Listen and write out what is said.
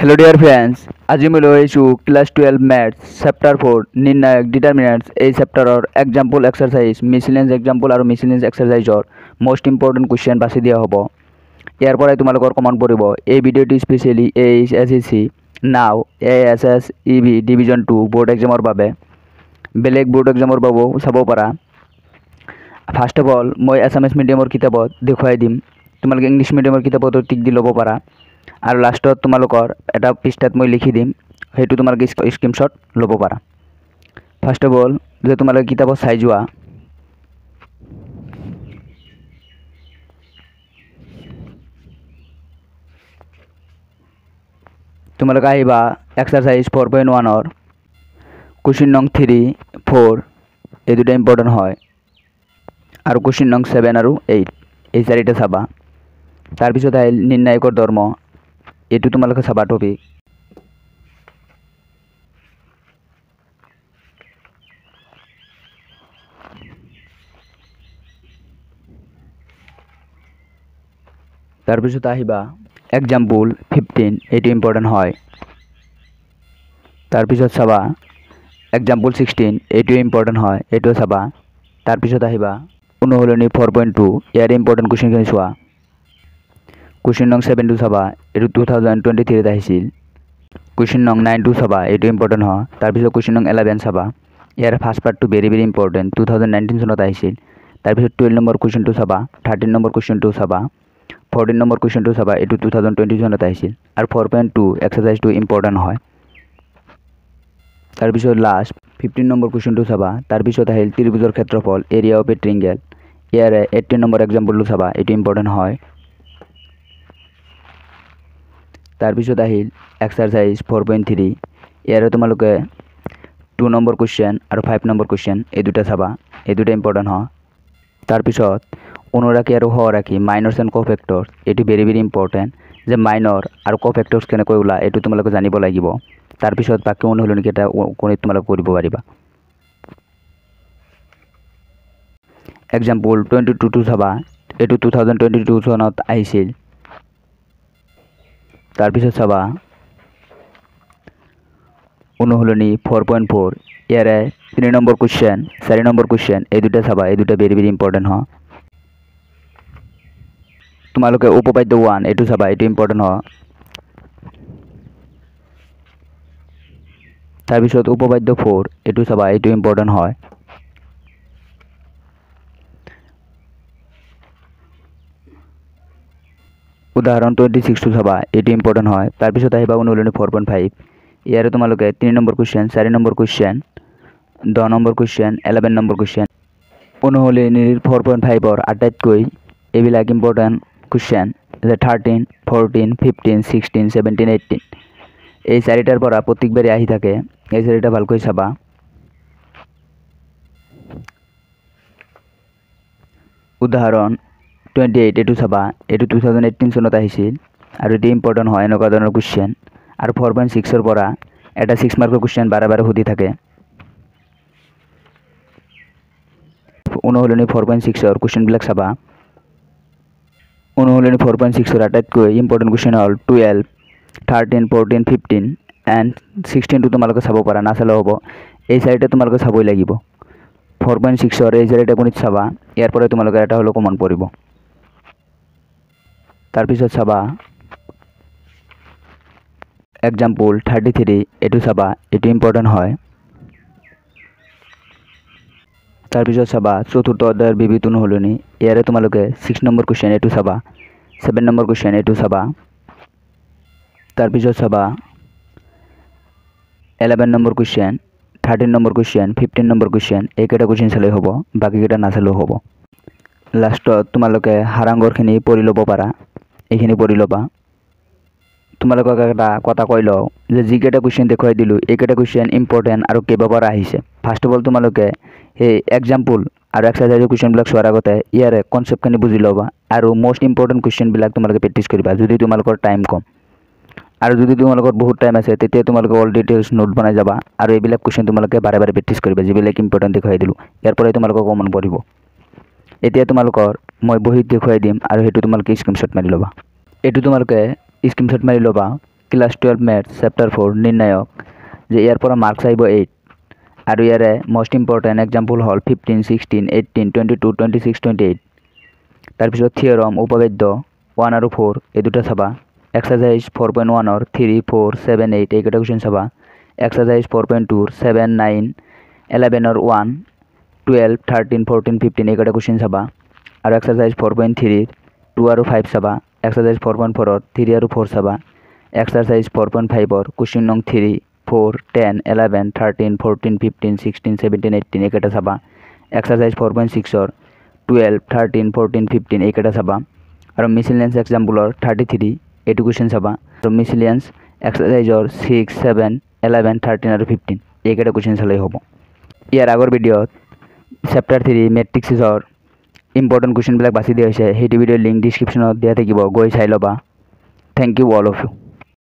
Hello dear friends, আজি মই লৈ আহিছোঁ ক্লাস 12 ম্যাথছ চেপ্টাৰ 4 নিৰ্ণায়ক ডিটাৰমিনেণ্টছ এই চেপ্টাৰৰ এক্সাম্পল এক্সাৰসাইজ মিসেলেনিয়াস এক্সাম্পল আৰু মিসেলেনিয়াস এক্সাৰসাইজৰ মোস্ট ইম্পৰ্টেণ্ট কুৱেশ্যন বাছি দিয়া হ'ব। ইয়াৰ পৰাই তোমালোকৰ কমন পৰিব। এই ভিডিঅ'টি স্পেচিয়েলি AHSSC নাও ASS EB ডিভিজন 2 বোৰ্ড এক্সামৰ বাবে বেলেগ বোৰ্ড এক্সামৰ বাবেও চাব পাৰা। ফাৰ্ষ্ট অফ অল মই এছামিছ মিডিয়ামৰ কিতাপত দেখুৱাই দিম, তোমালোকে ইংলিছ মিডিয়ামৰ কিতাপতো টিক দি ল'ব পাৰা। আৰু লাষ্টত তোমালোকৰ এটা পৃষ্ঠাত মই লিখি দিম, সেইটো তোমালোকে স্ক্ৰীনশ্বট ল'ব পাৰা। ফাৰ্ষ্ট অফ অল যে তোমালোকে কিতাপত চাই যোৱা, তোমালোকে আহিবা এক্সাৰসাইজ 4.1ৰ কুৱেশ্যন নং 3, 4 এই দুটা ইম্পৰ্টেণ্ট হয়, আৰু কুৱেশ্যন নং 7 আৰু 8 এই চাৰিটা চাবা। তাৰপিছত আহিল নিৰ্ণায়কৰ ধৰ্ম, এইটো তোমালোকে চাবা টপিক। তাৰপিছত আহিবা এক্সাম্পল 15, এইটো ইম্পৰ্টেণ্ট হয়। তাৰপিছত চাবা এক্সাম্পল 16, এইটো ইম্পৰ্টেণ্ট হয়, এইটো চাবা। তাৰপিছত আহিবা অনুশীলনী 4.2, ইয়াৰ ইম্পৰ্টেণ্ট কুৱেশ্যনখিনি চোৱা। কুৱেশ্যন নং 7টো চাবা, এইটো 2023ত আহিছিল। কুৱেশ্যন নং 9টো চাবা, এইটো ইম্পৰ্টেণ্ট হয়। তাৰপিছত কুৱেশ্যন নং 11 চাবা, ইয়াৰ ফাৰ্ষ্ট পাৰ্টটো ভেৰি ইম্পৰ্টেণ্ট, 2019 চনত আহিছিল। তাৰপিছত 12 নম্বৰ কুৱেশ্যনটো চাবা, 13 নম্বৰ কুৱেশ্যনটো চাবা, 14 নম্বৰ কুৱেশ্যনটো চাবা, এইটো 2020 চনত আহিছিল। আৰু 4.2 এক্সাৰসাইজটো ইম্পৰ্টেণ্ট হয়। তাৰপিছত লাষ্ট 15 নম্বৰ কুৱেশ্যনটো চাবা। তাৰপিছত আহিল ত্ৰিভুজৰ ক্ষেত্ৰফল, এৰিয়া অফ এ ট্ৰিংগেল, ইয়াৰে 18 নম্বৰ এক্সাম্পলটো চাবা, এইটো ইম্পৰ্টেণ্ট হয়। তাৰপিছত আহিল এক্সাৰসাইজ 4.3, ইয়াৰে তোমালোকে 2 নম্বৰ কুৱেশ্যন আৰু 5 নম্বৰ কুৱেশ্যন এই দুটা চাবা, এই দুটা ইম্পৰ্টেণ্ট হয়। তাৰপিছত অনুৰাশি আৰু সহৰাশি মাইনৰ্ছ এণ্ড কোফেক্টৰ্ছ, এইটো ভেৰি ইম্পৰ্টেণ্ট, যে মাইনৰ আৰু কোফেক্টৰ্ছ কেনেকৈ ওলায় এইটো তোমালোকে জানিব লাগিব। তাৰপিছত বাকী অনুশীলনীকেইটা কৰি তোমালোকে কৰিব পাৰিবা। এক্সাম্পল 22টো চাবা, এইটো 2022 চনত আহিছিল। তাৰপিছত চাবা অনুশীলনী 4.4, ইয়াৰে 3 নম্বৰ কুৱেশ্যন 4 নম্বৰ কুৱেশ্যন এই দুটা চাবা, এই দুটা ভেৰি ইম্পৰ্টেণ্ট হয়। তোমালোকে উপপাদ্য 1 এইটো চাবা, এইটো ইম্পৰ্টেণ্ট হয়। তাৰপিছত উপপাদ্য 4 এইটো চাবা, এইটো ইম্পৰ্টেণ্ট হয়। উদাহৰণ 26টো চাবা, এইটো ইম্পৰ্টেণ্ট হয়। তাৰপিছত আহিবা অনুশীলনী 4.5, ইয়াৰে তোমালোকে 3 নম্বৰ কুৱেশ্যন 4 নম্বৰ কুৱেশ্যন 10 নম্বৰ কুৱেশ্যন 11 নম্বৰ কুৱেশ্যন। অনুশীলনীৰ 4.5ৰ আটাইতকৈ এইবিলাক ইম্পৰ্টেণ্ট কুৱেশ্যন, যে 13, 14, 15, 16, 17, 18 এই চাৰিটাৰ পৰা প্ৰত্যেকবাৰে আহি থাকে, এই চাৰিটা ভালকৈ চাবা। উদাহৰণ 28 এইটো চাবা, এইটো 2018 চনত আহিছিল, আৰু এইটো ইম্পৰ্টেণ্ট হয় এনেকুৱা ধৰণৰ কুৱেশ্যন। আৰু 4.6ৰ পৰা এটা 6 মাৰ্কৰ কুৱেশ্যন বাৰে সুধি থাকে। অনুশীলনী 4.6ৰ কুৱেশ্যনবিলাক চাবা। অনুশীলনী 4.6ৰ আটাইতকৈ ইম্পৰ্টেণ্ট কুৱেশ্যন হ'ল 12, 13, 14, 15 এণ্ড 16টো তোমালোকে চাব পাৰা, নাচালেও হ'ব। এই চাৰিটা তোমালোকে চাবই লাগিব। 4.6ৰ এই চাৰিটা গণিত চাবা, ইয়াৰ পৰা তোমালোকে এটা হ'লেও কমন পৰিব। তাৰপিছত চাবা এক্সাম্পল 33, এইটো চাবা, এইটো ইম্পৰ্টেণ্ট হয়। তাৰপিছত চাবা চতুৰ্থ অধ্যায়ৰ বিবিধ অনুশীলনী, ইয়াৰে তোমালোকে 6 নম্বৰ কুৱেশ্যন এইটো চাবা, 7 নম্বৰ কুৱেশ্যন এইটো চাবা। তাৰপিছত চাবা 11 নম্বৰ question 13 number question 15 number question, এইকেইটা কুৱেশ্যন চালেই হ'ব, বাকীকেইটা নাচালেও হ'ব। লাষ্টত তোমালোকে হাৰাংগৰখিনি পঢ়ি ল'ব পাৰা, এইখিনি পঢ়ি ল'বা। তোমালোকক এটা কথা কৈ লওঁ, যে যিকেইটা কুৱেশ্যন দেখুৱাই দিলোঁ এইকেইটা কুৱেশ্যন ইম্পৰ্টেণ্ট আৰু কেইবাবাৰ আহিছে। ফাৰ্ষ্ট অফ অল তোমালোকে এই এক্সাম্পল আৰু এক্সাৰসাইজৰ কুৱেশ্যনবিলাক চোৱাৰ আগতে ইয়াৰে কনচেপ্টখিনি বুজি ল'বা, আৰু মোষ্ট ইম্পৰ্টেণ্ট কুৱেশ্যনবিলাক তোমালোকে প্ৰেক্টিছ কৰিবা যদি তোমালোকৰ টাইম কম। আৰু যদি তোমালোকৰ বহুত টাইম আছে তেতিয়া তোমালোকে অল ডিটেইলছ নোট বনাই যাবা, আৰু এইবিলাক কুৱেশ্যন তোমালোকে বাৰে প্ৰেক্টিছ কৰিবা, যিবিলাক ইম্পৰ্টেণ্ট দেখুৱাই দিলোঁ ইয়াৰ পৰাই তোমালোকক কমন পৰিব। এতিয়া তোমালোকৰ মই বহীত দেখুৱাই দিম, আৰু সেইটো তোমালোকে স্ক্ৰীনশ্বট মাৰি ল'বা। এইটো তোমালোকে স্ক্ৰীনশ্বট মাৰি ল'বা। ক্লাস 12 ম্যাথছ চেপ্টাৰ 4 নিৰ্ণায়ক যে ইয়াৰ পৰা মাৰ্কছ আহিব 8 আৰু ইয়াৰে মোস্ট ইম্পৰ্টেণ্ট এক্সাম্পল হ'ল 15 16 18 22 26 28 তাৰপিছত থিয়ৰম উপপাদ্য 1 আৰু 4 এই দুটা চাবা এক্সাৰসাইজ 4.1 ৰ 3 4 7 8 এইকেইটা কুৱেশ্যন চাবা এক্সাৰসাইজ 4.2 ৰ 7 9 11 ৰ 1 12 13 14 15 এইকেইটা কুৱেশ্যন চাবা আৰু এক্সাৰসাইজ 4.3 ৰ 2 আৰু 5 চাবা এক্সাৰসাইজ 4.4 ৰ 3 আৰু 4 চাবা এক্সাৰসাইজ 4.5 ৰ কুৱেশ্যন নং 3 4 10 11 13 14 15 16 17 18 এইকেইটা চাবা এক্সাৰসাইজ 4.6 ৰ 12 13 14 15 এইকেইটা চাবা আৰু মিসেলেনিয়াস এক্সাম্পলৰ 33 এইটো কুৱেশ্যন চাবা আৰু মিসেলেনিয়াস এক্সাৰসাইজৰ 6 7 11 13 আৰু 15 এইকেইটা কুৱেশ্যন চালেই হ'ব ইয়াৰ আগৰ ভিডিঅ'ত চেপ্টাৰ 3 মেট্ৰিক্সৰ ইম্পৰ্টেণ্ট কুৱেশ্যনবিলাক বাছি দিয়া হৈছে সেইটো ভিডিঅ'ৰ লিংক ডিছক্ৰিপশ্যনত দিয়া থাকিব গৈ চাই ল'বা thank you all of U